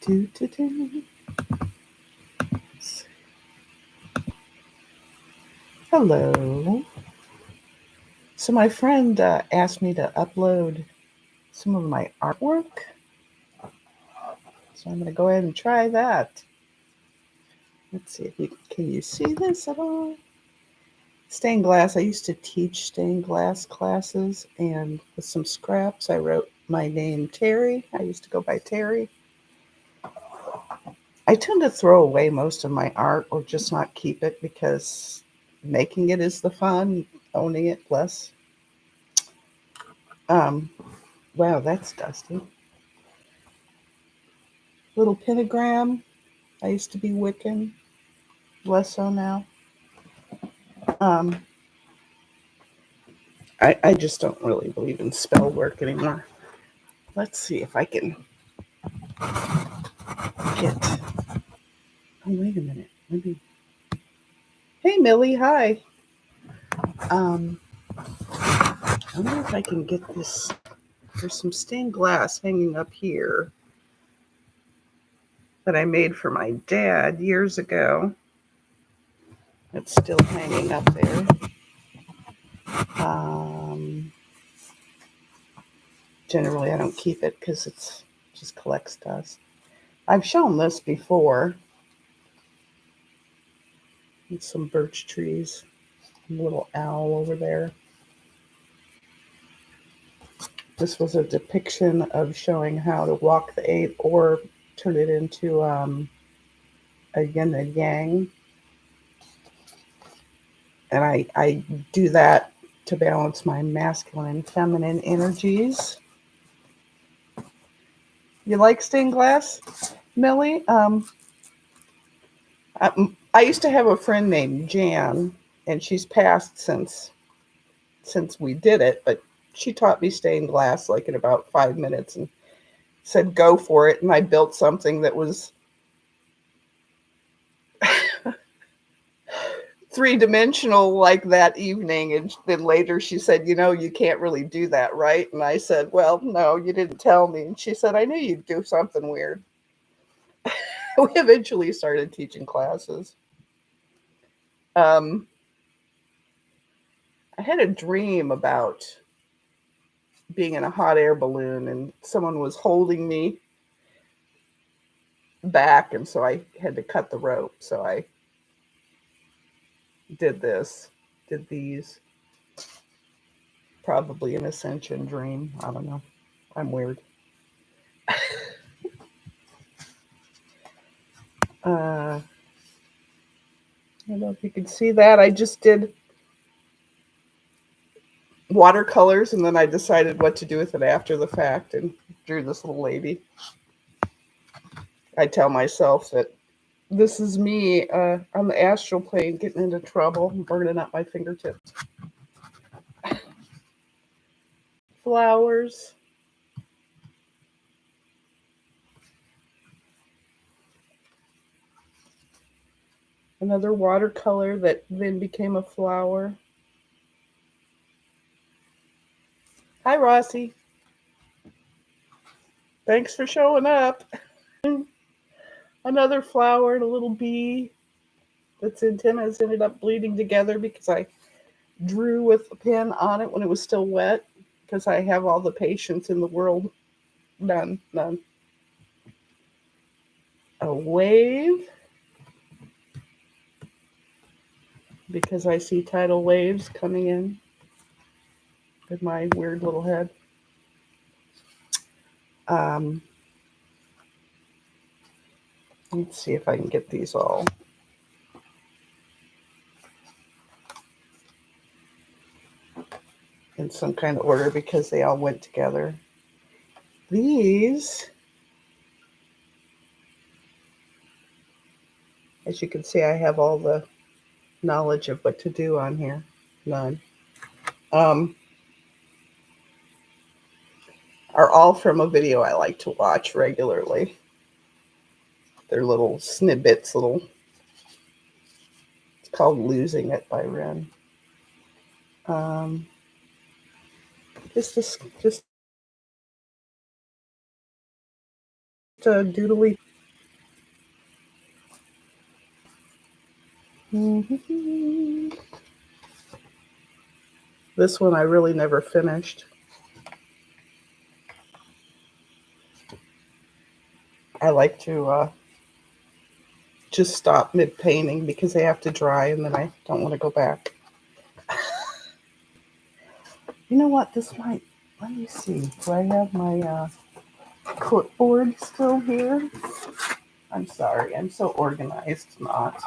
Do, do, do. Hello. So my friend asked me to upload some of my artwork. So I'm going to go ahead and try that. Let's see if you can you see this at all? Stained glass. I used to teach stained glass classes, and with some scraps, I wrote my name Terry. I used to go by Terry. I tend to throw away most of my art or just not keep it because making it is the fun, owning it less. Um, wow, that's dusty. Little pentagram. I used to be Wiccan, less so now. Um, I just don't really believe in spell work anymore. Let's see if I can get. Oh, wait a minute. Maybe. Hey, Millie. Hi. Um, I wonder if I can get this. There's some stained glass hanging up here that I made for my dad years ago. It's still hanging up there. Um, Generally, I don't keep it because it's just collects dust. I've shown this before. It's some birch trees, a little owl over there. This was a depiction of showing how to walk the ape or turn it into a yin and yang. And I do that to balance my masculine and feminine energies. You like stained glass, Millie? I used to have a friend named Jan, and she's passed since we did it, but she taught me stained glass like in about 5 minutes and said go for it. And I built something that was three-dimensional like that evening. And then later she said, you can't really do that, right? And I said, well, no, you didn't tell me. And she said, I knew you'd do something weird. We eventually started teaching classes. um, I had a dream about being in a hot air balloon and someone was holding me back, and so I had to cut the rope. So I did these. Probably an ascension dream. I don't know. I'm weird. I don't know if you can see that. I just did watercolors and then I decided what to do with it after the fact and drew this little lady. I tell myself that this is me on the astral plane getting into trouble and burning up my fingertips. Flowers. Another watercolor that then became a flower. Hi, Rossi. Thanks for showing up. Another flower and a little bee that's antennas ended up bleeding together because I drew with a pen on it when it was still wet because I have all the patience in the world. None. A wave because I see tidal waves coming in with my weird little head. Um, let's see if I can get these all. In some kind of order because they all went together. These, as you can see, I have all the knowledge of what to do on here. None. Um, are all from a video I like to watch regularly. They're little snippets, it's called Losing It by Ren. Um, just a doodly. This one I really never finished. I like to just stop mid painting because they have to dry and then I don't want to go back. You know what? This might, let me see. Do I have my clipboard still here? I'm sorry. I'm so organized. Not.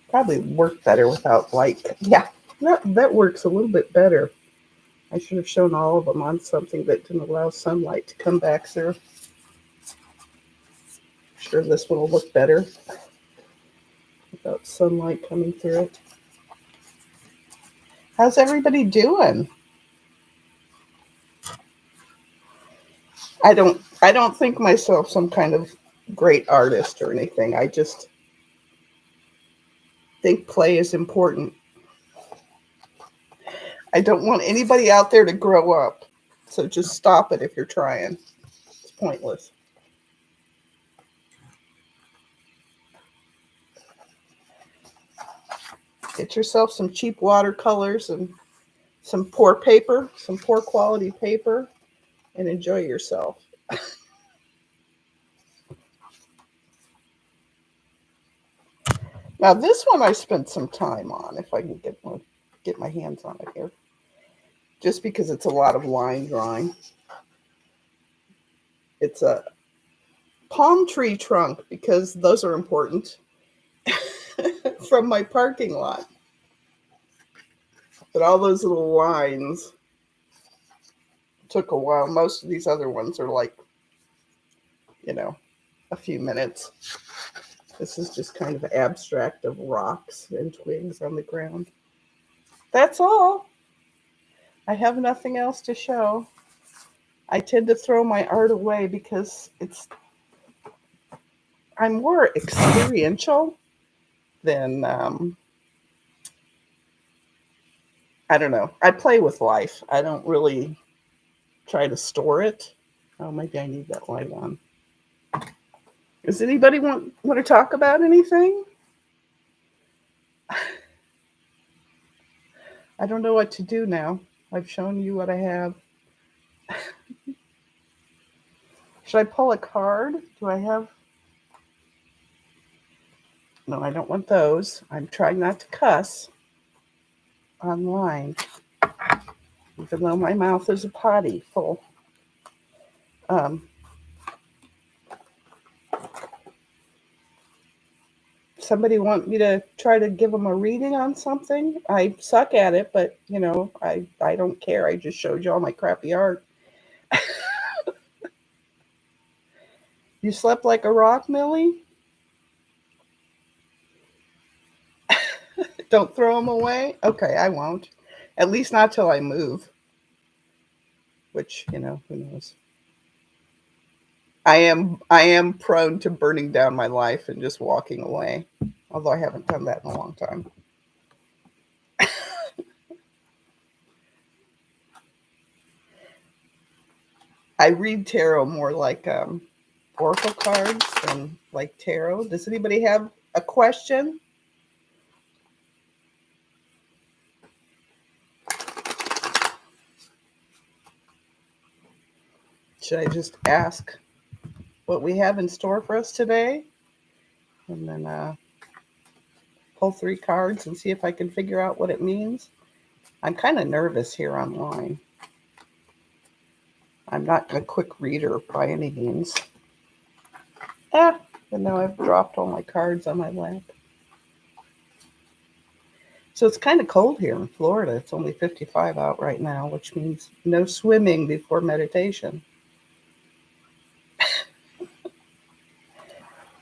Probably work better without light. Yeah, that works a little bit better. I should have shown all of them on something that didn't allow sunlight to come back through. Sure, this one will look better without sunlight coming through it. How's everybody doing? I don't think myself some kind of great artist or anything. I just think play is important. I don't want anybody out there to grow up. So just stop it if you're trying. It's pointless. Get yourself some cheap watercolors and some poor paper, some poor quality paper, and enjoy yourself. Now this one I spent some time on, if I can get my hands on it here, just because it's a lot of line drawing. It's a palm tree trunk because those are important from my parking lot. But all those little lines took a while. Most of these other ones are like, a few minutes. This is just kind of abstract of rocks and twigs on the ground. That's all. I have nothing else to show. I tend to throw my art away because I'm more experiential than I don't know. I play with life. I don't really try to store it. Oh, maybe I need that light on. Does anybody want to talk about anything? I don't know what to do now. I've shown you what I have. Should I pull a card? Do I have? No, I don't want those. I'm trying not to cuss online, even though my mouth is a potty full. Um, Somebody want me to try to give them a reading on something? I suck at it, but I don't care. I just showed you all my crappy art. You slept like a rock, Millie? Don't throw them away? Okay, I won't. At least not till I move. Which, who knows. I am prone to burning down my life and just walking away. Although I haven't done that in a long time. I read tarot more like oracle cards than like tarot. Does anybody have a question? Should I just ask what we have in store for us today? And then pull 3 cards and see if I can figure out what it means. I'm kind of nervous here online. I'm not a quick reader by any means. And now I've dropped all my cards on my lap. So it's kind of cold here in Florida. It's only 55 out right now, which means no swimming before meditation.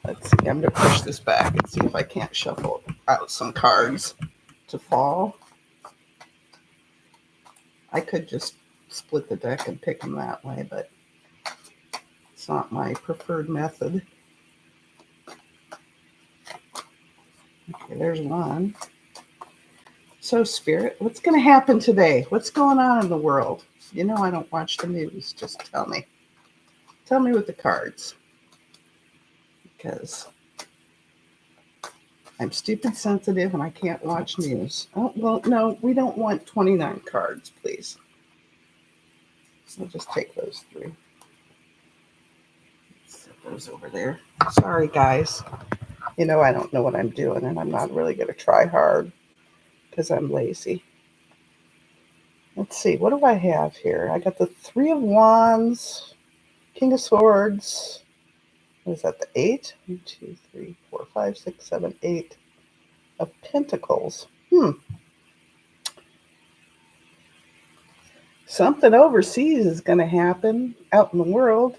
Let's see. I'm going to push this back and see if I can't shuffle out some cards to fall. I could just split the deck and pick them that way, but it's not my preferred method. Okay, there's one. So, Spirit, what's going to happen today? What's going on in the world? I don't watch the news. Just tell me. Tell me with the cards. Because I'm stupid sensitive and I can't watch news. Oh, well, no, we don't want 29 cards, please. We'll just take those three. Set those over there. Sorry, guys. You know, I don't know what I'm doing and I'm not really going to try hard because I'm lazy. Let's see, what do I have here? I got the Three of Wands, King of Swords. What is that, the eight? 1, 2, 3, 4, 5, 6, 7, 8 of Pentacles. Something overseas is going to happen out in the world.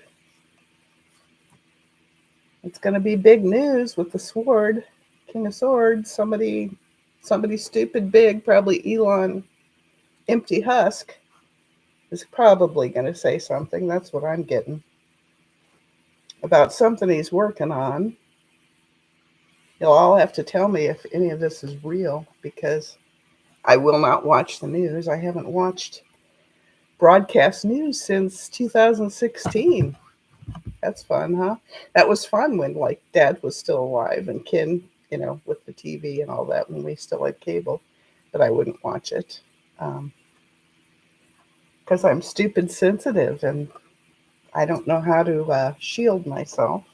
It's going to be big news with the sword, King of Swords. Somebody stupid big, probably Elon Empty Husk, is probably going to say something. That's what I'm getting. About something he's working on. You'll all have to tell me if any of this is real because I will not watch the news. I haven't watched broadcast news since 2016. That's fun, huh? That was fun when like Dad was still alive and Ken, you know, with the TV and all that when we still had cable, but I wouldn't watch it because I'm stupid sensitive and I don't know how to shield myself.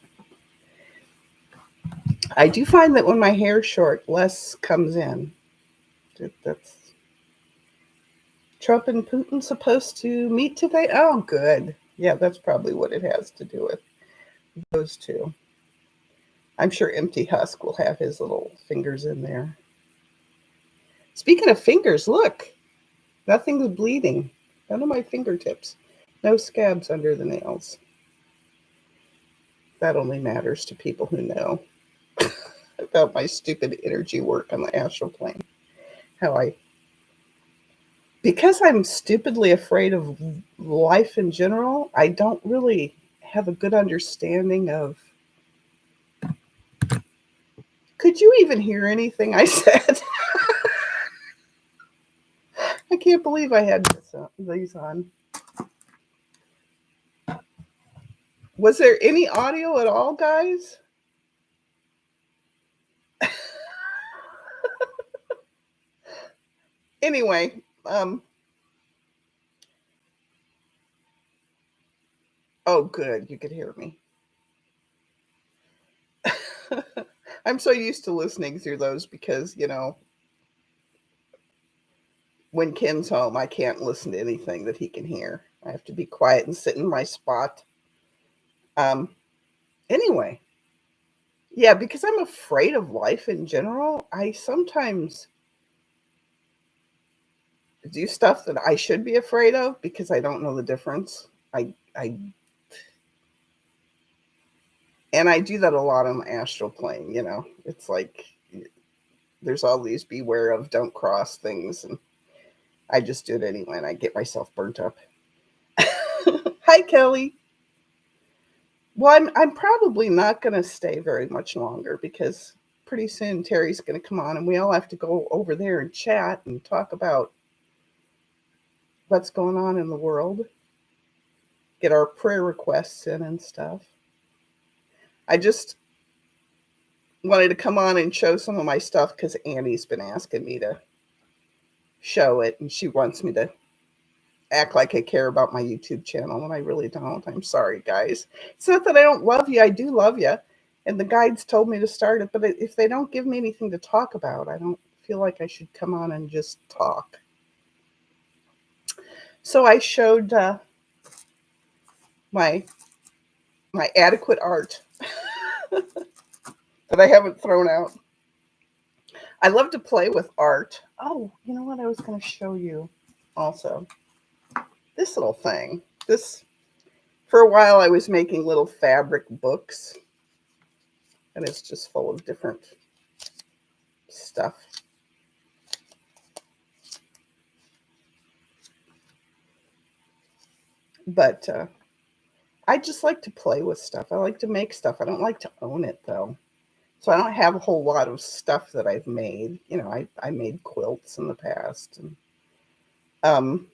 I do find that when my hair's short, less comes in. That's Trump and Putin supposed to meet today? Oh, good. Yeah, that's probably what it has to do with those two. I'm sure Empty Husk will have his little fingers in there. Speaking of fingers, look, nothing's bleeding. None of my fingertips. No scabs under the nails. That only matters to people who know about my stupid energy work on the astral plane. How I, because I'm stupidly afraid of life in general, I don't really have a good understanding of. Could you even hear anything I said? I can't believe I had these on. Was there any audio at all, guys? Anyway, oh, good, you could hear me. I'm so used to listening through those because, you know, when Ken's home, I can't listen to anything that he can hear. I have to be quiet and sit in my spot. Um, anyway, yeah, because I'm afraid of life in general, I sometimes do stuff that I should be afraid of because I don't know the difference. I and I do that a lot on the astral plane, you know. It's like there's all these beware of, don't cross things, and I just do it anyway, and I get myself burnt up. Hi, Kelly. Well, I'm probably not going to stay very much longer because pretty soon Terry's going to come on, and we all have to go over there and chat and talk about what's going on in the world, get our prayer requests in and stuff. I just wanted to come on and show some of my stuff because Annie's been asking me to show it, and she wants me to act like I care about my YouTube channel, and I really don't. I'm sorry, guys. It's not that I don't love you. I do love you. And the guides told me to start it, but if they don't give me anything to talk about, I don't feel like I should come on and just talk. So I showed my adequate art that I haven't thrown out. I love to play with art. Oh, you know what? I was going to show you also this little thing. This, for a while, I was making little fabric books, and it's just full of different stuff. But I just like to play with stuff. I like to make stuff. I don't like to own it, though. So I don't have a whole lot of stuff that I've made. You know, I made quilts in the past. And, um,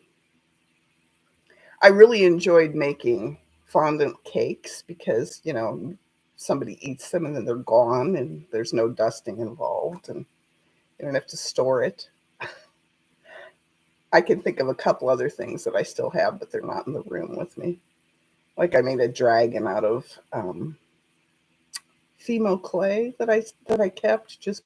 I really enjoyed making fondant cakes because, you know, somebody eats them and then they're gone and there's no dusting involved and you don't have to store it. I can think of a couple other things that I still have, but they're not in the room with me. Like I made a dragon out of Fimo clay that I kept just